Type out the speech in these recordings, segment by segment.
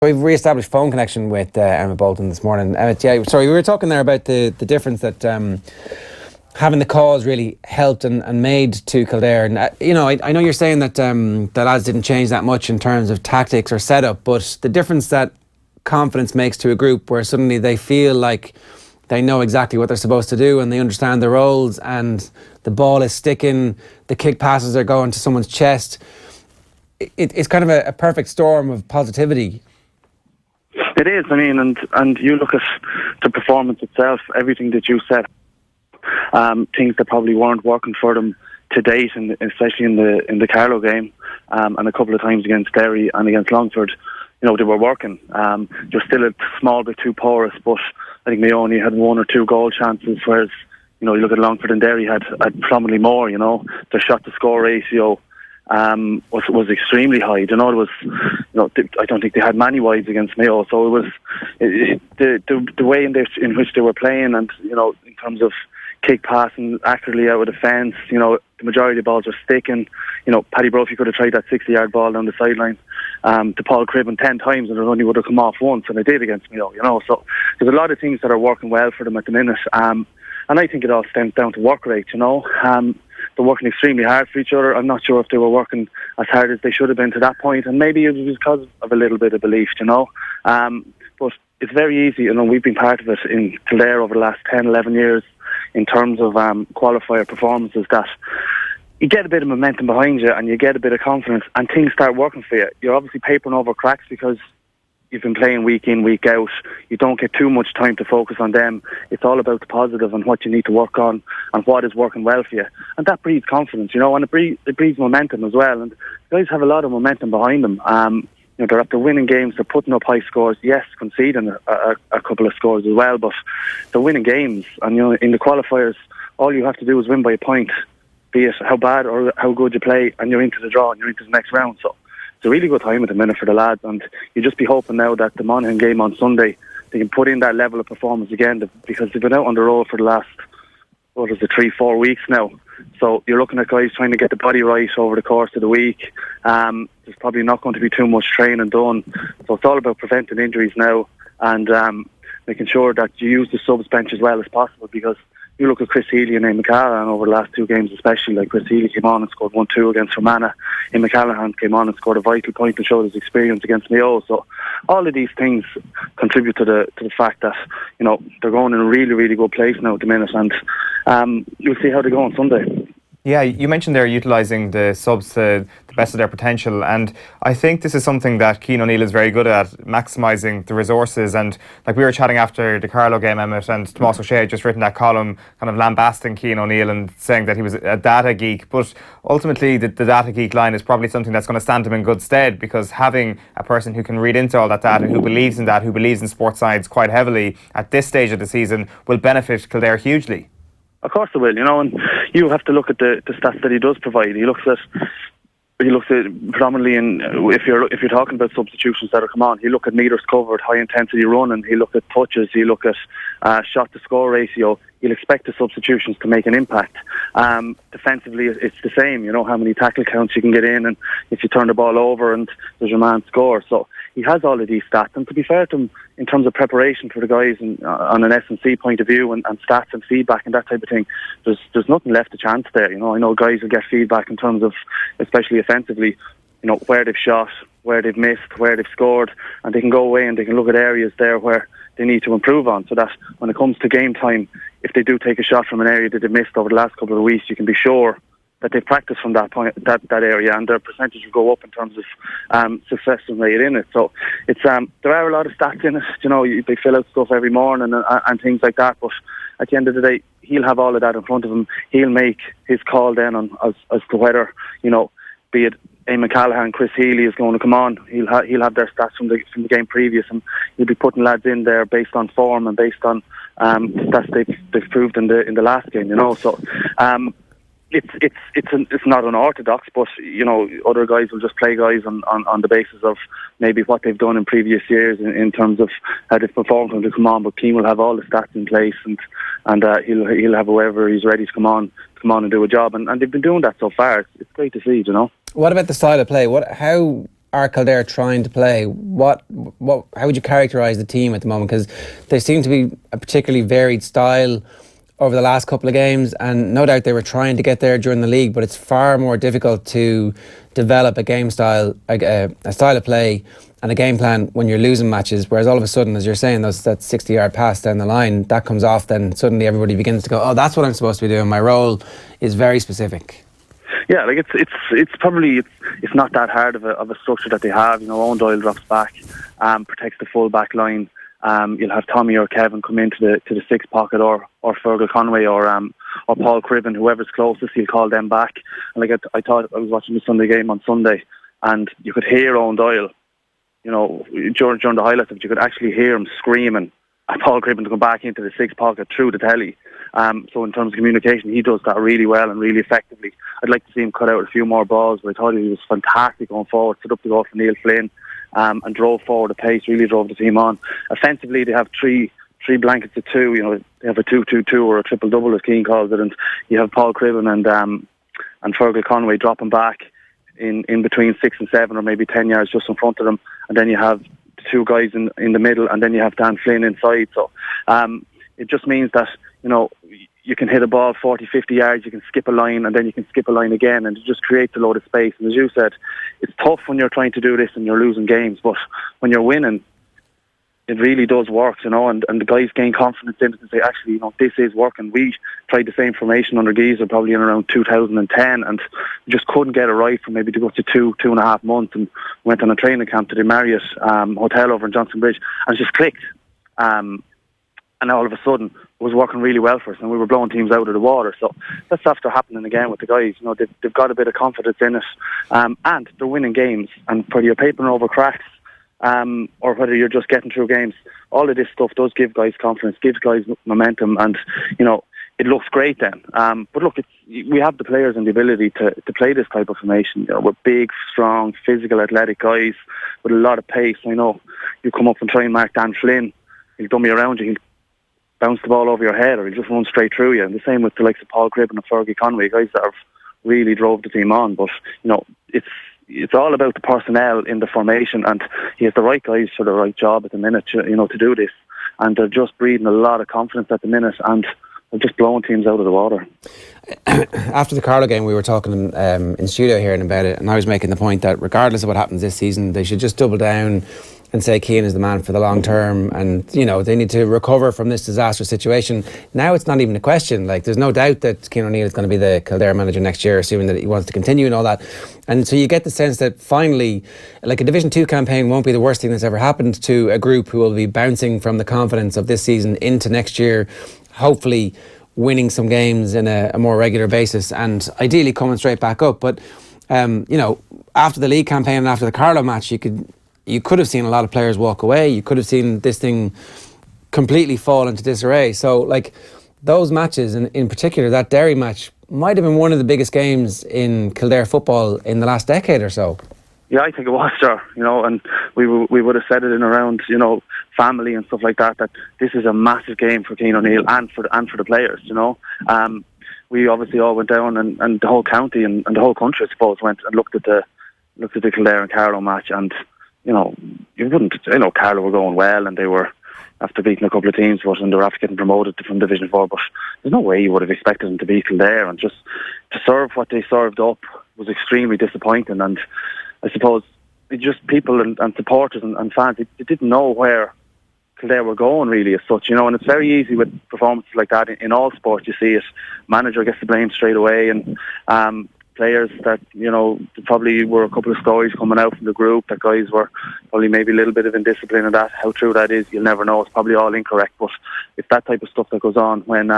We've re-established phone connection with Emmet Bolton this morning. Emmet, yeah, sorry, we were talking there about the difference that having the cause really helped and made to Kildare. And I know you're saying that the lads didn't change that much in terms of tactics or setup, but the difference that confidence makes to a group, where suddenly they feel like they know exactly what they're supposed to do and they understand their roles, and the ball is sticking, the kick passes are going to someone's chest. It's kind of a perfect storm of positivity. It is, and you look at the performance itself, everything that you said, things that probably weren't working for them to date, and especially in the Carlow game, and a couple of times against Derry and against Longford, they were working. They're still a small bit too porous, but I think Mayo only had one or two goal chances, whereas, you look at Longford and Derry had prominently more, their shot to score ratio was extremely high. It was, I don't think they had many wides against Mayo, so it was the way in which they were playing, and in terms of kick passing accurately out of the fence, the majority of the balls were sticking. Paddy Brophy could have tried that 60-yard ball down the sideline to Paul Cribben 10 times, and it only would have come off once, and it did against Mayo. So there's a lot of things that are working well for them at the minute, and I think it all stems down to work rate. They're working extremely hard for each other. I'm not sure if they were working as hard as they should have been to that point, and maybe it was because of a little bit of belief, but it's very easy, we've been part of it in Kildare over the last 10, 11 years in terms of qualifier performances, that you get a bit of momentum behind you and you get a bit of confidence and things start working for you. You're obviously papering over cracks because you've been playing week in, week out. You don't get too much time to focus on them. It's all about the positive and what you need to work on and what is working well for you. And that breeds confidence, and it breeds momentum as well. And the guys have a lot of momentum behind them. They're after winning games, they're putting up high scores, yes, conceding a couple of scores as well, but they're winning games. And, in the qualifiers, all you have to do is win by a point, be it how bad or how good you play, and you're into the draw and you're into the next round. So it's a really good time at the minute for the lads, and you just be hoping now that the Monaghan game on Sunday, they can put in that level of performance again, because they've been out on the road for the last, 3-4 weeks now. So you're looking at guys trying to get the body right over the course of the week. There's probably not going to be too much training done. So it's all about preventing injuries now, and making sure that you use the subs bench as well as possible, because you look at Chris Healy and Ian McCallaghan over the last two games, especially, like Chris Healy came on and scored 1-2 against Fermanagh. Ian McCallaghan came on and scored a vital point and showed his experience against Mayo. So all of these things contribute to the fact that, they're going in a really, really good place now at the minute, and you'll see how they go on Sunday. Yeah, you mentioned they're utilising the subs to the best of their potential, and I think this is something that Cian O'Neill is very good at, maximising the resources. And like we were chatting after the Carlow game, Emmet, and Tomás O'Shea had just written that column kind of lambasting Cian O'Neill and saying that he was a data geek, but ultimately the data geek line is probably something that's going to stand him in good stead, because having a person who can read into all that data, who believes in that, who believes in sports science quite heavily at this stage of the season, will benefit Kildare hugely. Of course it will, and you have to look at the stats that he does provide. He looks at predominantly if you're talking about substitutions that are come on, he look at metres covered, high intensity running, he look at touches, he look at shot to score ratio. You'll expect the substitutions to make an impact. Defensively, it's the same. How many tackle counts you can get in, and if you turn the ball over and there's your man score. So he has all of these stats, and to be fair to him, in terms of preparation for the guys and on an S&C point of view and stats and feedback and that type of thing, there's nothing left to chance there. I know guys will get feedback in terms of, especially offensively, where they've shot, where they've missed, where they've scored, and they can go away and they can look at areas there where they need to improve on, so that when it comes to game time, if they do take a shot from an area that they missed over the last couple of weeks, you can be sure that they've practiced from that point, that area, and their percentage will go up in terms of success rate in it. So it's there are a lot of stats in it. They fill out stuff every morning and things like that. But at the end of the day, he'll have all of that in front of him. He'll make his call then on as to whether be it Ian McCallaghan, Chris Healy is going to come on. He'll have their stats from the game previous, and he'll be putting lads in there based on form and based on stats they've proved in the last game. So. It's not unorthodox, but other guys will just play guys on the basis of maybe what they've done in previous years in terms of how they've performed when they come on. But Keane will have all the stats in place, and he'll have whoever he's ready to come on and do a job, and they've been doing that so far. It's great to see, What about the style of play? How are Kildare trying to play? How would you characterise the team at the moment? Because they seem to be a particularly varied style over the last couple of games, and no doubt they were trying to get there during the league, but it's far more difficult to develop a game style, a style of play and a game plan when you're losing matches, whereas all of a sudden, as you're saying, that 60-yard pass down the line, that comes off, then suddenly everybody begins to go, oh, that's what I'm supposed to be doing. My role is very specific. Yeah, like it's probably not that hard of a structure that they have. You know, Owen Doyle drops back, protects the full back line. You'll have Tommy or Kevin come into the six pocket, or Fergal Conway or Paul Cribben, whoever's closest. He'll call them back. And like I thought, I was watching the Sunday game on Sunday, and you could hear Owen Doyle, you know, during the highlights of it, you could actually hear him screaming at Paul Cribben to come back into the six pocket through the telly. So in terms of communication, he does that really well and really effectively. I'd like to see him cut out a few more balls, but I thought he was fantastic going forward. Stood up the goal for Neil Flynn, and drove forward the pace, really drove the team on. Offensively, they have three blankets of two. You know, they have a 2-2-2 or a triple-double, as Keane calls it, and you have Paul Cribben and Fergal Conway dropping back in between 6 and 7, or maybe 10 yards just in front of them, and then you have the two guys in the middle, and then you have Dan Flynn inside. So it just means that, you know, you can hit a ball 40, 50 yards, you can skip a line, and then you can skip a line again, and it just creates a load of space. And as you said, it's tough when you're trying to do this and you're losing games, but when you're winning, it really does work, you know, and the guys gain confidence in it and say, actually, you know, this is working. We tried the same formation under Geezer probably in around 2010, and we just couldn't get it right for maybe to go to 2.5 months, and went on a training camp to the Marriott Hotel over in Johnson Bridge, and it just clicked. And all of a sudden, it was working really well for us, and we were blowing teams out of the water. So that's after happening again with the guys. You know, they've got a bit of confidence in it, and they're winning games. And whether you're papering over cracks, or whether you're just getting through games, all of this stuff does give guys confidence, gives guys momentum, and you know, it looks great then. But look, we have the players and the ability to play this type of formation. You know, we're big, strong, physical, athletic guys with a lot of pace. I know you come up and try and mark Dan Flynn, he'll dummy around you, he'll bounce the ball over your head, or he'll just run straight through you. And the same with the likes of Paul Cribben and Fergie Conway, guys that have really drove the team on. But you know, it's all about the personnel in the formation, and he has the right guys for the right job at the minute, you know, to do this. And they're just breathing a lot of confidence at the minute, and they're just blowing teams out of the water. After the Carlow game, we were talking in studio here about it, and I was making the point that regardless of what happens this season, they should just double down and say Keane is the man for the long term, and you know, they need to recover from this disastrous situation. Now it's not even a question. Like, there's no doubt that Cian O'Neill is going to be the Kildare manager next year, assuming that he wants to continue and all that. And so you get the sense that finally, like, a Division 2 campaign won't be the worst thing that's ever happened to a group who will be bouncing from the confidence of this season into next year, hopefully winning some games in a more regular basis, and ideally coming straight back up. But you know, after the league campaign and after the Carlow match, you could have seen a lot of players walk away. You could have seen this thing completely fall into disarray. So, like, those matches, and in particular that Derry match, might have been one of the biggest games in Kildare football in the last decade or so. Yeah, I think it was, sir. You know, and we would have said it in around, you know, family and stuff like that, that this is a massive game for Cian O'Neill and for the players. You know, we obviously all went down, and the whole county and the whole country, I suppose, went and looked at the Kildare and Carlow match, and you know, Carlow were going well, and they were after beating a couple of teams, and they were after getting promoted from Division 4. But there's no way you would have expected them to beat Kildare, and just to serve what they served up was extremely disappointing. And I suppose it just people and supporters and fans, they didn't know where Kildare were going really as such, you know. And it's very easy with performances like that in all sports. You see it, manager gets the blame straight away, and players that, you know, probably were a couple of stories coming out from the group that guys were probably maybe a little bit of indiscipline, and that, how true that is, you'll never know. It's probably all incorrect, but it's that type of stuff that goes on when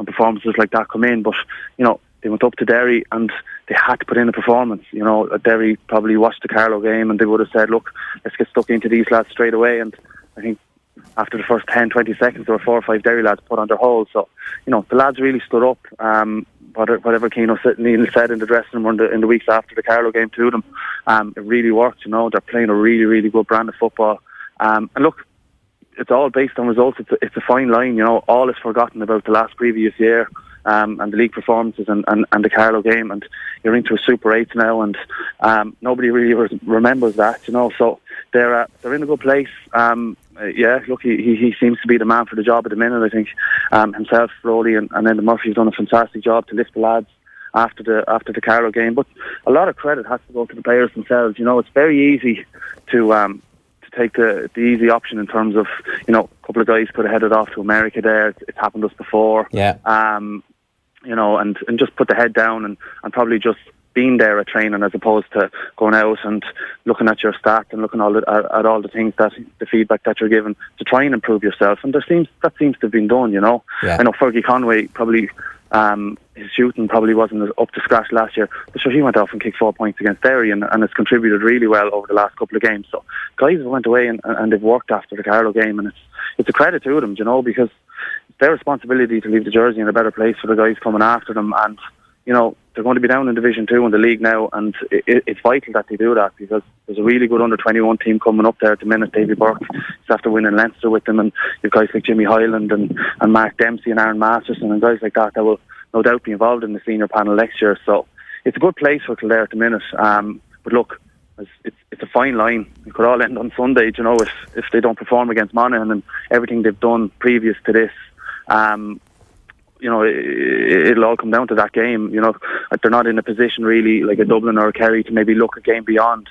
performances like that come in. But you know, they went up to Derry and they had to put in a performance. You know, Derry probably watched the Carlow game and they would have said, look, let's get stuck into these lads straight away. And I think after the first 10-20 seconds, there were 4 or 5 Derry lads put on their holes. So, you know, the lads really stood up. Whatever Cian O'Neill said in the dressing room in the weeks after the Carlow game to them, it really worked. You know, they're playing a really, really good brand of football. And look, it's all based on results. It's a fine line. You know, all is forgotten about the last previous year. and the league performances and the Carlow game, and you're into a Super 8 now, and nobody really remembers that, so they're in a good place. Look, he seems to be the man for the job at the minute. I think himself, Rowley and then the Murphy's done a fantastic job to lift the lads after the Carlow game, but a lot of credit has to go to the players themselves. It's very easy to take the easy option in terms of, a couple of guys could have headed off to America there. It's happened to us before. Yeah. And just put the head down and probably just being there at training, as opposed to going out and looking at your stats and looking at all the things, that the feedback that you're given to try and improve yourself. And that seems to have been done. Yeah. I know Fergie Conway probably, his shooting probably wasn't up to scratch last year, but sure, he went off and kicked 4 points against Derry and has contributed really well over the last couple of games. So guys have went away and they've worked after the Carlow game, and it's a credit to them, because it's their responsibility to leave the jersey in a better place for the guys coming after them. And they're going to be down in Division 2 in the league now, and it's vital that they do that, because there's a really good under-21 team coming up there at the minute. Davy Burke is after winning Leinster with them, and you've guys like Jimmy Hyland and Mark Dempsey and Aaron Masterson and guys like that will no doubt be involved in the senior panel next year. So it's a good place for Kildare at the minute. But look, it's a fine line. It could all end on Sunday, if they don't perform against Monaghan and everything they've done previous to this. It'll all come down to that game. They're not in a position really like a Dublin or a Kerry to maybe look a game beyond.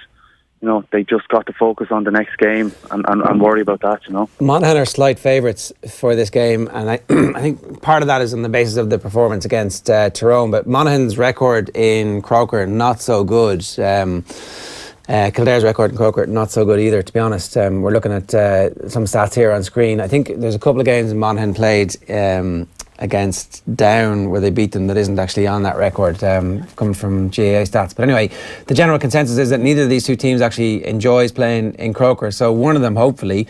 They just got to focus on the next game and worry about that. Monaghan are slight favourites for this game, and I think part of that is on the basis of the performance against Tyrone. But Monaghan's record in Croker not so good. Kildare's record in Croker not so good either, to be honest. We're looking at some stats here on screen. I think there's a couple of games Monaghan played against Down where they beat them that isn't actually on that record, coming from GAA stats. But anyway, the general consensus is that neither of these two teams actually enjoys playing in Croker. So one of them, hopefully,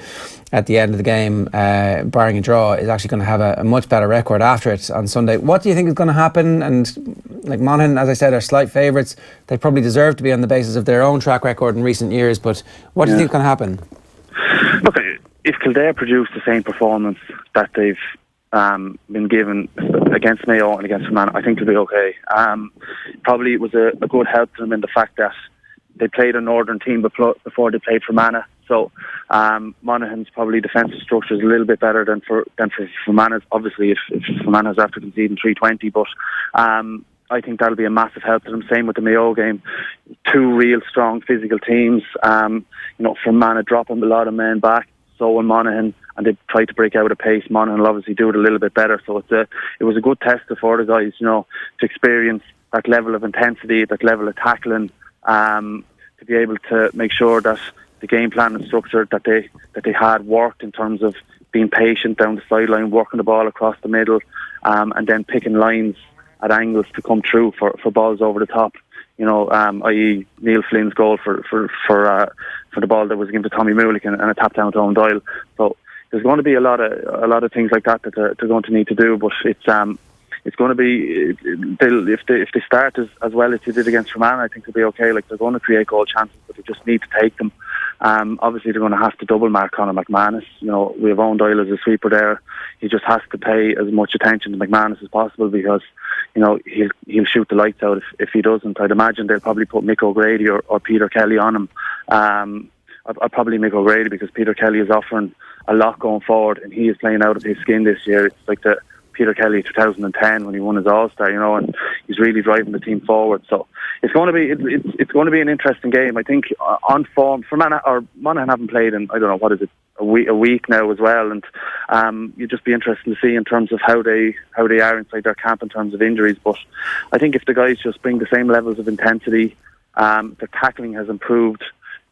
at the end of the game, barring a draw, is actually going to have a much better record after it on Sunday. What do you think is going to happen? And like Monaghan, as I said, are slight favourites. They probably deserve to be on the basis of their own track record in recent years. But what do you think is going to happen? Look, if Kildare produce the same performance that they've been given against Mayo and against Fermanagh, I think they'll be okay. Probably it was a good help to them in the fact that they played a northern team before they played Fermanagh. So Monaghan's probably defensive structure is a little bit better than for Fermanagh's. Obviously, if Fermanagh's after conceding 320, but I think that'll be a massive help to them. Same with the Mayo game. Two real strong physical teams. Fermanagh dropping a lot of men back. So in Monaghan, and they tried to break out a pace. Monaghan will obviously do it a little bit better. So it was a good test for the guys, to experience that level of intensity, that level of tackling, to be able to make sure that the game plan and structure that they had worked in terms of being patient down the sideline, working the ball across the middle, and then picking lines at angles to come through for balls over the top. I.e. Neil Flynn's goal for the ball that was given to Tommy Mulick and a tap down to Owen Doyle. So there's going to be a lot of things like that they're going to need to do. But it's going to be if they start as well as they did against Fermanagh, I think they'll be okay. Like, they're going to create goal chances, but they just need to take them. Obviously, they're going to have to double mark Conor McManus. We have Owen Doyle as a sweeper there. He just has to pay as much attention to McManus as possible, because he'll shoot the lights out if he doesn't. I'd imagine they'll probably put Mick O'Grady or Peter Kelly on him. I'd probably Mick O'Grady, because Peter Kelly is offering a lot going forward, and he is playing out of his skin this year. It's like the Peter Kelly 2010 when he won his All-Star, and he's really driving the team forward. So it's going to be an interesting game. I think on form for Monaghan haven't played in, I don't know, what is it, a week now as well, and you'd just be interested to see in terms of how they are inside their camp in terms of injuries. But I think if the guys just bring the same levels of intensity, their tackling has improved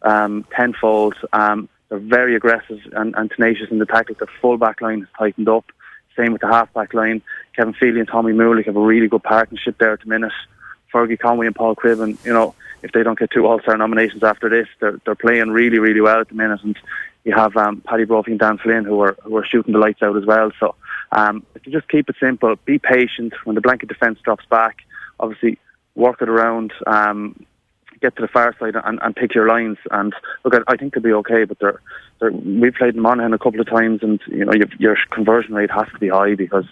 tenfold. They're very aggressive and tenacious in the tackle. Their full back line has tightened up. Same with the half-back line. Kevin Feely and Tommy Mulick have a really good partnership there at the minute. Fergie Conway and Paul Cribben, if they don't get 2 All-Star nominations after this, they're playing really, really well at the minute. And you have Paddy Brophy and Dan Flynn who are shooting the lights out as well. So if you just keep it simple, be patient. When the blanket defence drops back, obviously work it around get to the far side and pick your lines. And look, I think they'll be okay, but we played in Monaghan a couple of times, and your conversion rate has to be high, because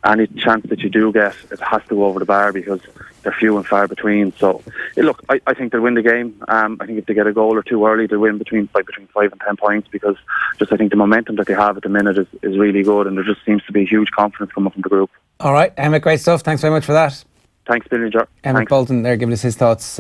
any chance that you do get, it has to go over the bar, because they're few and far between. So look, I think they'll win the game. I think if they get a goal or two early, they'll win between 5 and 10 points, because just I think the momentum that they have at the minute is really good, and there just seems to be huge confidence coming from the group. All right, Emmet, great stuff. Thanks very much for that. Thanks, Billy. Emmet Bolton there giving us his thoughts.